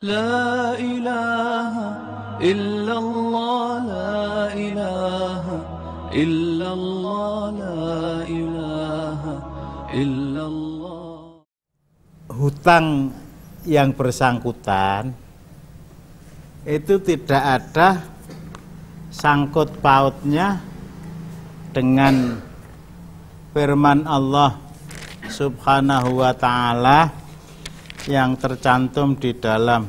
لا إله إلا الله لا إله إلا الله لا إله إلا الله. Hutang yang bersangkutan itu tidak ada sangkut pautnya dengan firman Allah Subhanahu wa ta'ala yang tercantum di dalam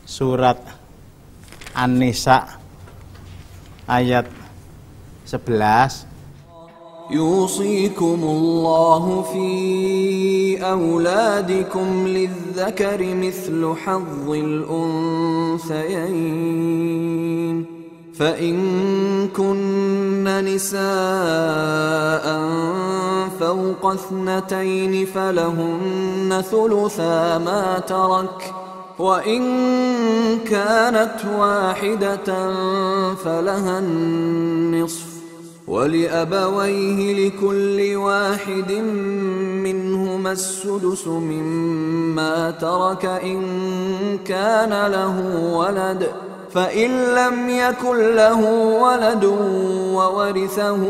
surat An-Nisa ayat 11. Yusikumullahu fi auladikum lidzakari mithlu hazzil unthayayn. فإن كن نساء فوق اثنتين فلهن ثلثا ما ترك وإن كانت واحدة فلها النصف ولأبويه لكل واحد منهما السدس مما ترك إن كان له ولد فإن لم يكن له ولد وورثه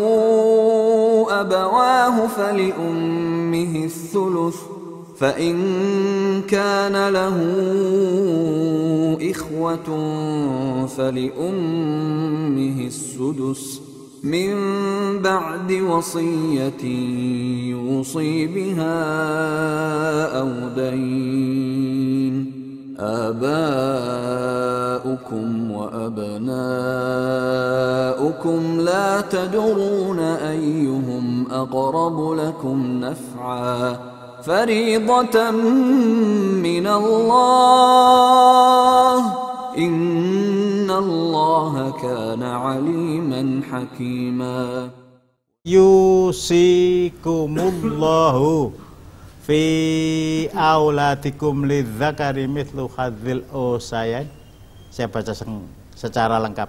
أبواه فلأمه الثلث فإن كان له إخوة فلأمه السدس من بعد وصية يوصي بها أو دين. آباؤكم وأبناؤكم لا تدرون أيهم أقرب لكم نفعا فريضة من الله إن الله كان عليما حكيما. Yusikumullahu fi auladikum lidzakari mithlu hadzil usayain. Saya baca secara lengkap.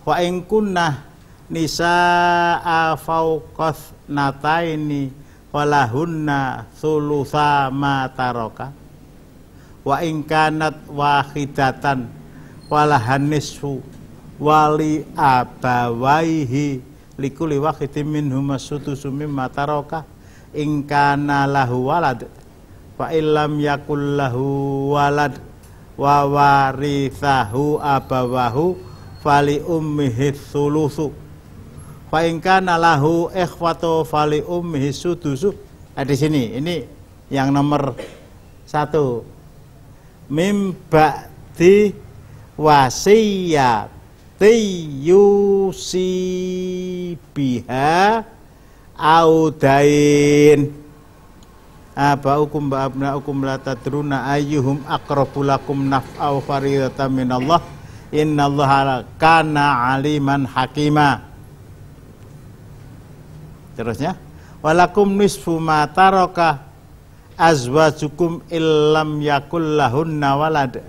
Wa in kunna nisaa fawqath nataini walahunna thulutsa ma taraka wa in kanat wahidatan walahan nisfu wali abawaihi likulli wahidin minhum as-sudusu mimma taraka in kana lahu walad fa illam yakul lahu walad wa warithahu abawahu fali ummihi tsulusu fa in kana lahu ikhwatu fali ummihi sudusu. Di sini ini yang nomor 1, mim ba'di wasiyati yusi biha audain. Abaukum wa abnaukum la tadruna ayyuhum aqrabu lakum naf'aw faridatan minallah innallaha kana aliman hakima. Terusnya walakum nisfu ma taraka azwajukum illam yakul lahunna walad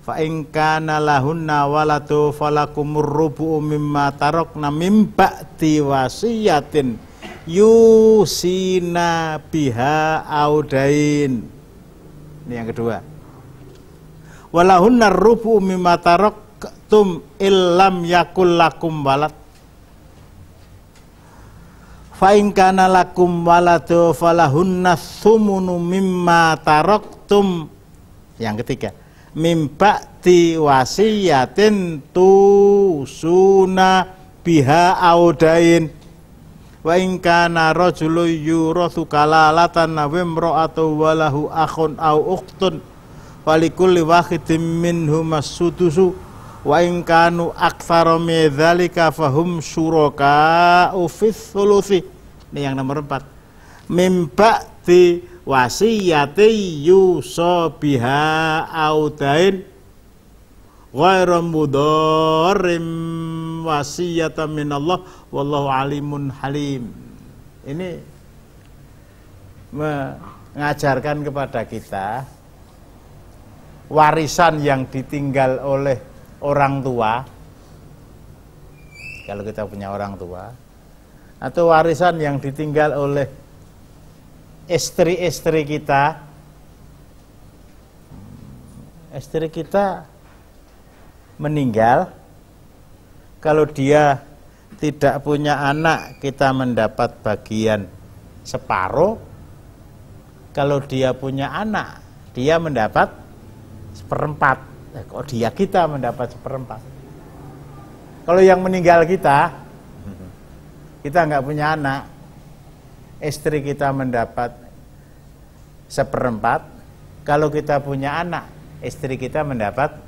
fa in kana lahunna waladu falakumur rubu'u mimma tarakna mim ba'di wasiyatin yusina biha audain. Ini yang kedua. Walahunna rubu'u mimma taraktum illam yakul lakum walad fa in kana lakum waladu falahunna thumunu mimma taraktum. Yang ketiga, mim ba'di wasiyatin tusuna biha audain wa in kana rajulun yurathu kalalatan aw imra'atu wa lahu akhun aw ukhtun falikulli wahidin minhum as-sudusu wa in kanu aktsara min dzalika fahum syuraka'u fis thuluthi. Ini yang nomor 4, mim ba'di wasiyati yusa biha audain ghairu mudarrim wasiyatan minallah wallahu alimun halim. Ini mengajarkan kepada kita warisan yang ditinggal oleh orang tua, kalau kita punya orang tua, atau warisan yang ditinggal oleh istri-istri kita, istri kita meninggal, kalau dia tidak punya anak, kita mendapat bagian separuh. Kalau dia punya anak, dia mendapat seperempat. Kok kita mendapat seperempat? Kalau yang meninggal kita nggak punya anak, istri kita mendapat seperempat. Kalau kita punya anak, istri kita mendapat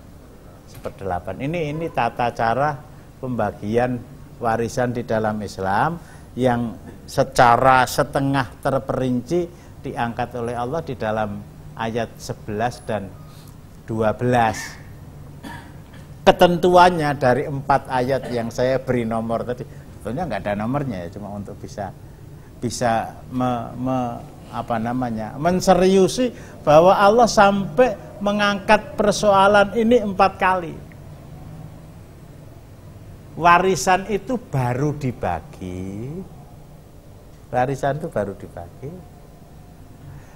seperdelapan. Ini tata cara pembagian warisan di dalam Islam yang secara setengah terperinci diangkat oleh Allah di dalam ayat 11 dan 12. Ketentuannya dari 4 ayat yang saya beri nomor tadi, sebetulnya nggak ada nomornya ya, cuma untuk bisa menseriusi bahwa Allah sampai mengangkat persoalan ini 4 kali. Warisan itu baru dibagi. Warisan itu baru dibagi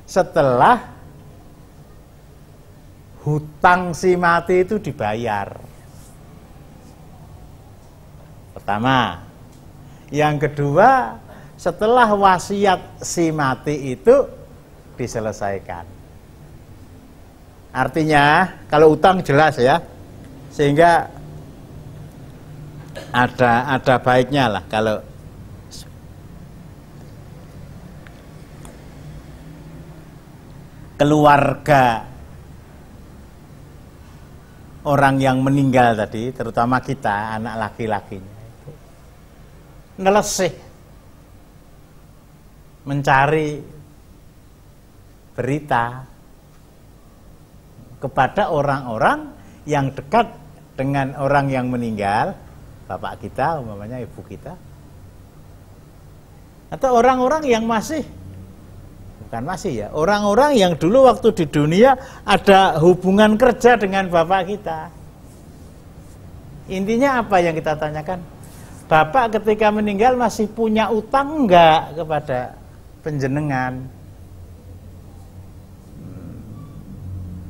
setelah hutang si mati itu dibayar. Pertama. Yang kedua, setelah wasiat si mati itu diselesaikan. Artinya, kalau utang jelas ya, sehingga ada baiknya lah kalau keluarga orang yang meninggal tadi, terutama kita, anak laki-lakinya itu nelesih mencari berita kepada orang-orang yang dekat dengan orang yang meninggal, bapak kita, umpamanya ibu kita, atau orang-orang yang orang-orang yang dulu waktu di dunia ada hubungan kerja dengan bapak kita. Intinya apa yang kita tanyakan? Bapak ketika meninggal masih punya utang enggak kepada penjenengan?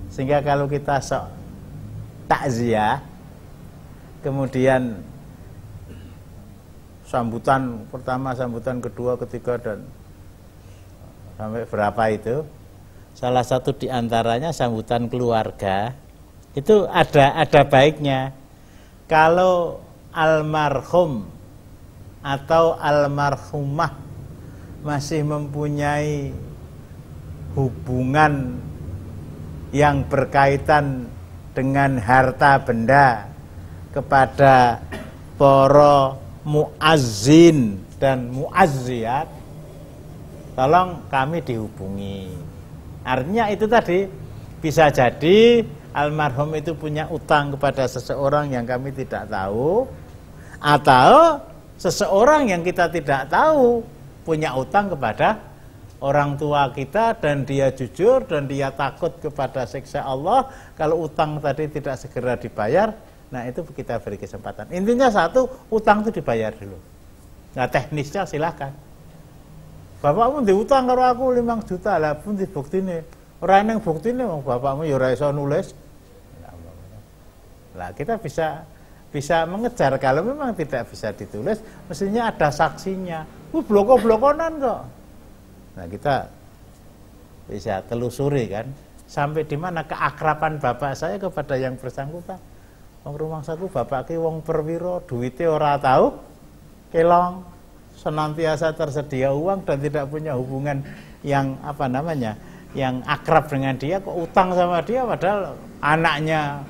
Sehingga kalau kita sok takziah, kemudian sambutan pertama, sambutan kedua, ketiga, dan sampai berapa itu, salah satu diantaranya sambutan keluarga, itu ada baiknya. Kalau almarhum atau almarhumah masih mempunyai hubungan yang berkaitan dengan harta benda kepada para muazzin dan muazziat, tolong kami dihubungi. Artinya itu tadi, bisa jadi almarhum itu punya utang kepada seseorang yang kami tidak tahu, atau seseorang yang kita tidak tahu punya utang kepada orang tua kita, dan dia jujur dan dia takut kepada siksa Allah kalau utang tadi tidak segera dibayar. Nah, itu kita beri kesempatan. Intinya satu, utang itu dibayar dulu. Nah, teknisnya silahkan. Bapakmu diutang karo aku 5 juta, lah pun dibuktine. Ora nang buktine wong bapakmu ya ora iso nulis. Lah, kita bisa mengejar. Kalau memang tidak bisa ditulis, mestinya ada saksinya. Bloko-blokonan kok. Nah, kita bisa telusuri kan, sampai di mana keakraban bapak saya kepada yang bersangkutan. Wong rumangsaku bapake wong perwira, duwite ora tahu kelong, senantiasa tersedia uang dan tidak punya hubungan yang yang akrab dengan dia, kok utang sama dia, padahal anaknya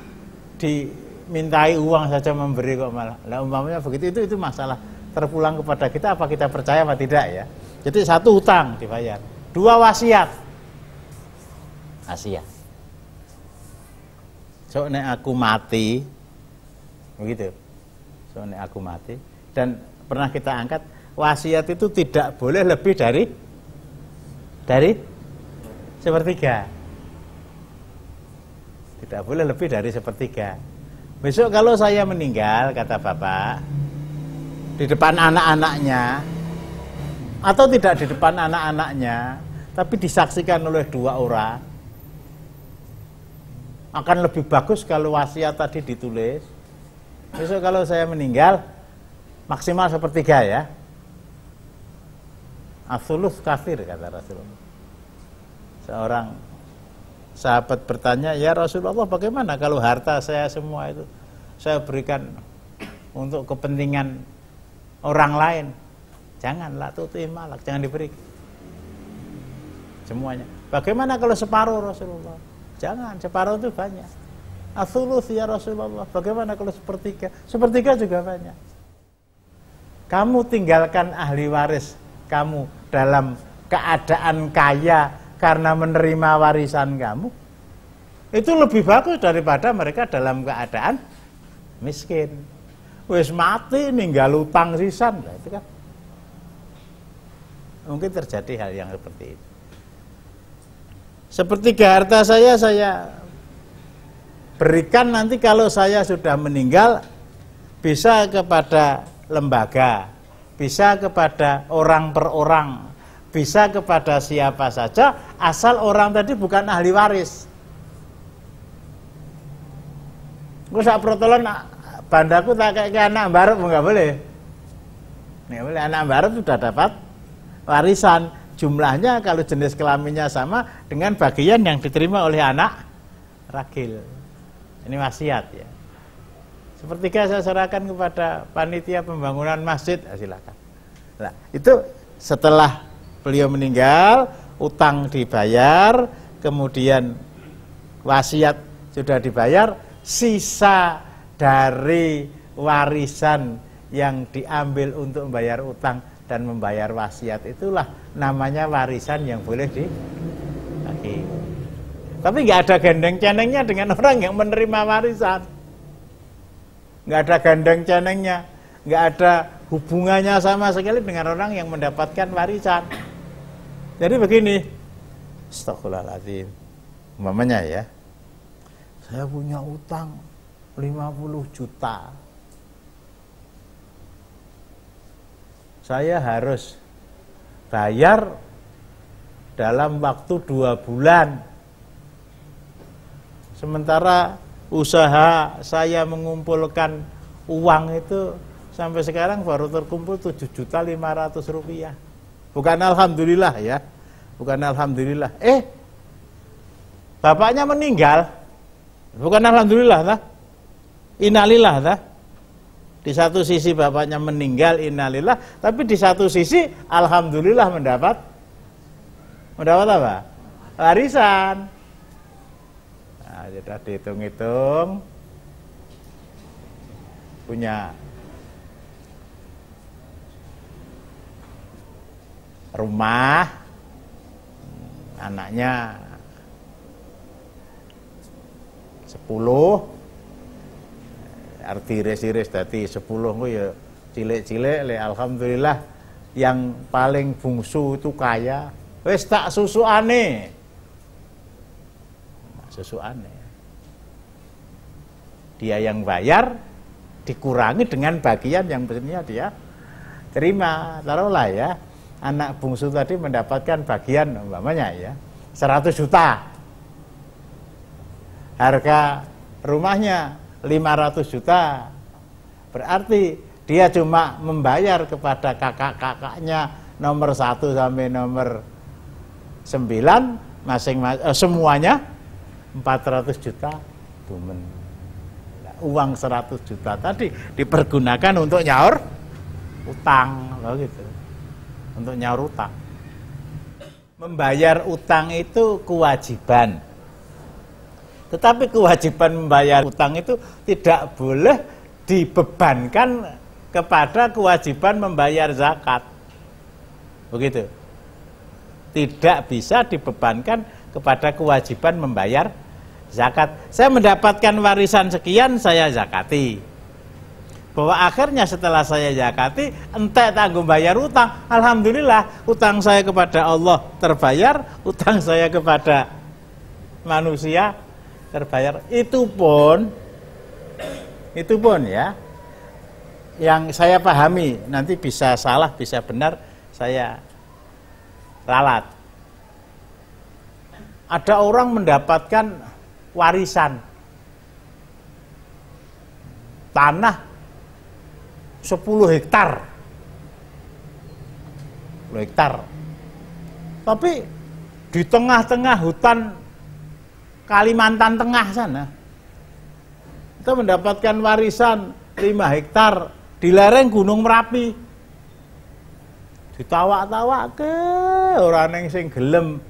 dimintai uang saja memberi kok malah. Lah umpamanya begitu, itu masalah terpulang kepada kita, apa kita percaya apa tidak ya. Jadi satu, utang dibayar. 2, wasiat. So nek aku mati, begitu. So nek aku mati, dan pernah kita angkat, wasiat itu tidak boleh lebih dari sepertiga. Tidak boleh lebih dari sepertiga. Besok kalau saya meninggal, kata bapak, di depan anak-anaknya, atau tidak di depan anak-anaknya, tapi disaksikan oleh 2 orang, Akan lebih bagus kalau wasiat tadi ditulis. Besok kalau saya meninggal maksimal sepertiga ya. As-sulus kafir kata Rasulullah. Seorang sahabat bertanya, "Ya Rasulullah, bagaimana kalau harta saya semua itu saya berikan untuk kepentingan orang lain?" Janganlah tuti malak, jangan diberi semuanya. Bagaimana kalau separuh Rasulullah? Jangan, separuh itu banyak. As-sulus ya Rasulullah, bagaimana kalau sepertiga? Sepertiga juga banyak. Kamu tinggalkan ahli waris kamu dalam keadaan kaya karena menerima warisan kamu, itu lebih bagus daripada mereka dalam keadaan miskin. Wis mati ninggal utang sisan, nah, itu kan mungkin terjadi hal yang seperti itu. Sepertiga harta saya berikan nanti kalau saya sudah meninggal, bisa kepada lembaga, bisa kepada orang per orang, bisa kepada siapa saja, asal orang tadi bukan ahli waris. Gue sak protolan bandaku tak kayak anak barep, nggak boleh. Nggak boleh, anak barep sudah dapat warisan. Jumlahnya kalau jenis kelaminnya sama dengan bagian yang diterima oleh anak ragil. Ini wasiat ya. Sepertiga saya serahkan kepada panitia pembangunan masjid, silakan. Nah, itu setelah beliau meninggal, utang dibayar, kemudian wasiat sudah dibayar, sisa dari warisan yang diambil untuk membayar utang dan membayar wasiat itulah namanya warisan yang boleh dibagi. Tapi nggak ada gendeng-cenengnya dengan orang yang menerima warisan. Nggak ada gandeng-cenengnya, nggak ada hubungannya sama sekali dengan orang yang mendapatkan warisan. Jadi begini, astagfirullahaladzim, umpamanya ya, saya punya utang 50 juta, saya harus bayar dalam waktu 2 bulan, sementara usaha saya mengumpulkan uang itu sampai sekarang baru terkumpul 7.500.000 rupiah. Bukan alhamdulillah ya, bukan alhamdulillah. Bapaknya meninggal, bukan alhamdulillah tah? Innalillah tah? Di satu sisi bapaknya meninggal, innalillah, tapi di satu sisi alhamdulillah mendapat apa? Warisan. Nah, sudah dihitung-hitung, punya rumah, anaknya 10, arti iris-iris dadi 10 ku ya cilik-cilik, alhamdulillah yang paling bungsu itu kaya, wis tak susuane. Susuane. Dia yang bayar dikurangi dengan bagian yang mestinya dia terima. Taruhlah ya, anak bungsu tadi mendapatkan bagian umpamanya ya 100 juta. Harga rumahnya 500 juta. Berarti dia cuma membayar kepada kakak-kakaknya nomor 1 sampai nomor 9 masing-masing semuanya 400 juta bumen. Uang 100 juta tadi dipergunakan untuk nyaur utang, gitu. Untuk nyaur utang. Membayar utang itu kewajiban. Tetapi kewajiban membayar utang itu tidak boleh dibebankan kepada kewajiban membayar zakat. Begitu. Tidak bisa dibebankan kepada kewajiban membayar zakat. Saya mendapatkan warisan sekian, saya zakati. Bahwa akhirnya setelah saya zakati, entek tanggung bayar utang. Alhamdulillah, utang saya kepada Allah terbayar, utang saya kepada manusia terbayar. Itu pun ya, yang saya pahami, nanti bisa salah, bisa benar, saya ralat. Ada orang mendapatkan warisan. Tanah 10 hektar. 10 hektar. Tapi di tengah-tengah hutan Kalimantan Tengah sana, kita mendapatkan warisan 5 hektar di lereng Gunung Merapi. Ditawak-tawak ke orang yang sing gelem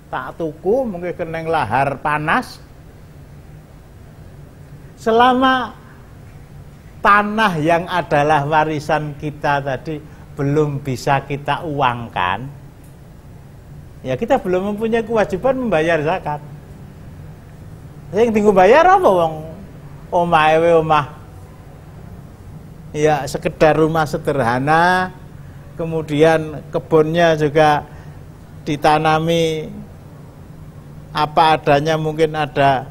tak tuku, mungkin keneng lahar panas. Selama tanah yang adalah warisan kita tadi belum bisa kita uangkan, ya kita belum mempunyai kewajiban membayar zakat. Yang tinggal bayar apa wong omah ewe omah, ya sekedar rumah sederhana, kemudian kebunnya juga ditanami apa adanya, mungkin ada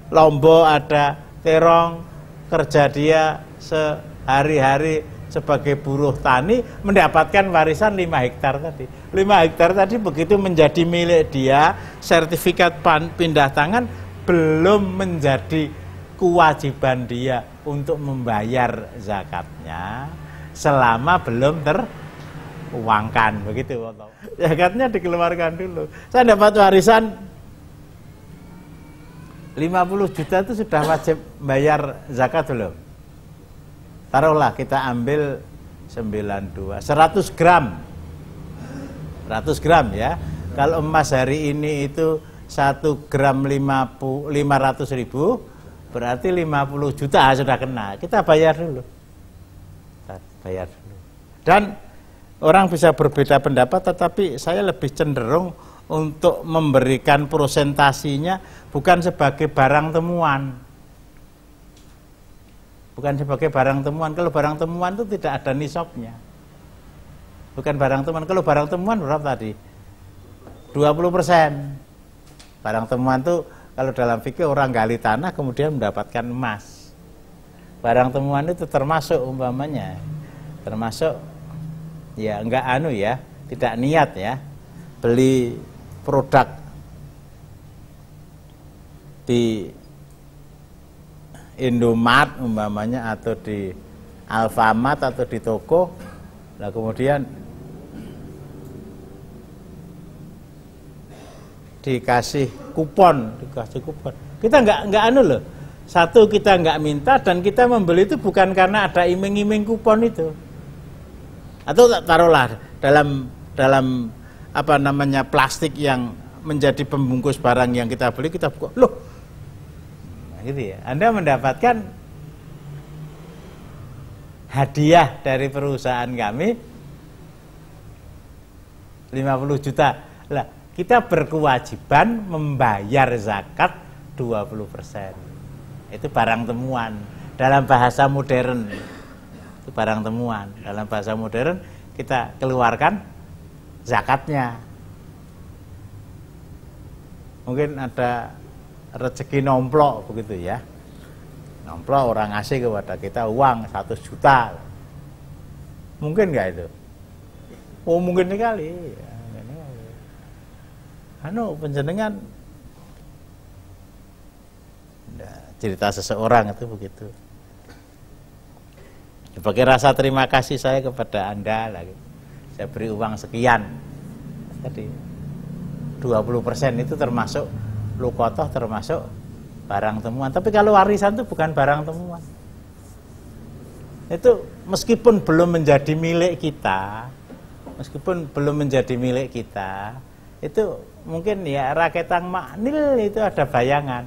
lombok, ada terong, kerja dia sehari-hari sebagai buruh tani, mendapatkan warisan 5 hektar tadi. 5 hektar tadi begitu menjadi milik dia, sertifikat pindah tangan, belum menjadi kewajiban dia untuk membayar zakatnya selama belum teruangkan, begitu. Zakatnya dikeluarkan dulu. Saya dapat warisan 50 juta itu sudah wajib bayar zakat belum? Taruhlah kita ambil 92, 100 gram. 100 gram ya. Kalau emas hari ini itu 1 gram 500 ribu, berarti 50 juta sudah kena. Kita bayar dulu. Bayar dulu. Dan orang bisa berbeda pendapat, tetapi saya lebih cenderung untuk memberikan prosentasinya bukan sebagai barang temuan. Bukan sebagai barang temuan. Kalau barang temuan itu tidak ada nisabnya. Bukan barang temuan. Kalau barang temuan berapa tadi? 20%. Barang temuan itu kalau dalam fikih orang gali tanah kemudian mendapatkan emas. Barang temuan itu termasuk umpamanya, termasuk ya enggak tidak niat ya, beli produk di Indomart umpamanya atau di Alfamart atau di toko, nah kemudian dikasih kupon. Kita enggak loh. Satu, kita enggak minta, dan kita membeli itu bukan karena ada iming-iming kupon itu. Atau taruhlah dalam apa namanya plastik yang menjadi pembungkus barang yang kita beli, kita buka, loh, nah, gitu ya. Anda mendapatkan hadiah dari perusahaan kami 50 juta. Lah, kita berkewajiban membayar zakat 20%. Itu barang temuan dalam bahasa modern. Itu barang temuan dalam bahasa modern, kita keluarkan zakatnya. Mungkin ada rezeki nomplok begitu ya. Nomplok orang ngasih kepada kita uang 100 juta. Mungkin enggak itu? Oh, mungkin sekali. Penjenengan cerita seseorang itu begitu. Sebagai rasa terima kasih saya kepada Anda lagi, saya beri uang sekian. Tadi 20% itu termasuk lukotoh, termasuk barang temuan. Tapi kalau warisan itu bukan barang temuan. Itu meskipun belum menjadi milik kita, itu mungkin ya raketang maknil itu ada bayangan,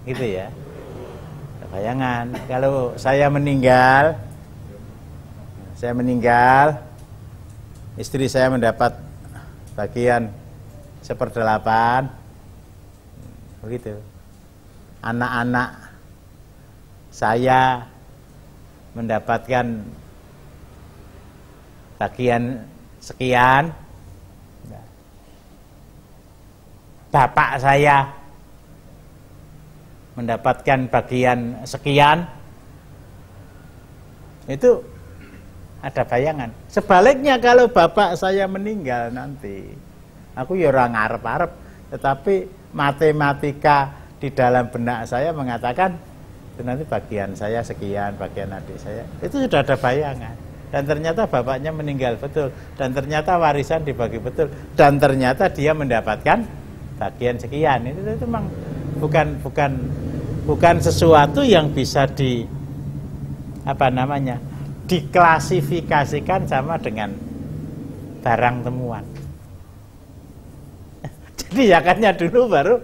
gitu ya. Ada bayangan. Kalau saya meninggal, istri saya mendapat bagian 1/8, begitu. Anak-anak saya mendapatkan bagian sekian, bapak saya mendapatkan bagian sekian, itu ada bayangan. Sebaliknya kalau bapak saya meninggal nanti, aku ya ora ngarep-arep, Tetapi matematika di dalam benak saya mengatakan itu nanti bagian saya sekian, bagian adik saya. Itu sudah ada bayangan. Dan ternyata bapaknya meninggal betul. Dan ternyata warisan dibagi betul. Dan ternyata dia mendapatkan bagian sekian. Itu memang bukan sesuatu yang bisa diklasifikasikan sama dengan barang temuan. Jadi zakarnya dulu baru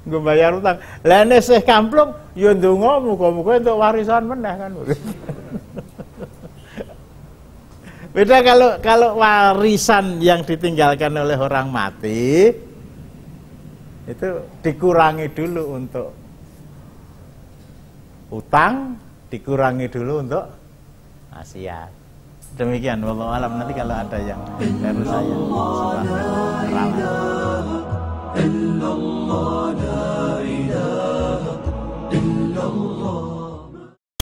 gue bayar utang. Lah nek sih kamplung ya ndonga muga-muga entuk warisan meneh kan. Beda kalau warisan yang ditinggalkan oleh orang mati itu dikurangi dulu untuk utang, dikurangi dulu untuk wasiat. Demikian wallahu alam. Nanti kalau ada yang baru saya silahkan.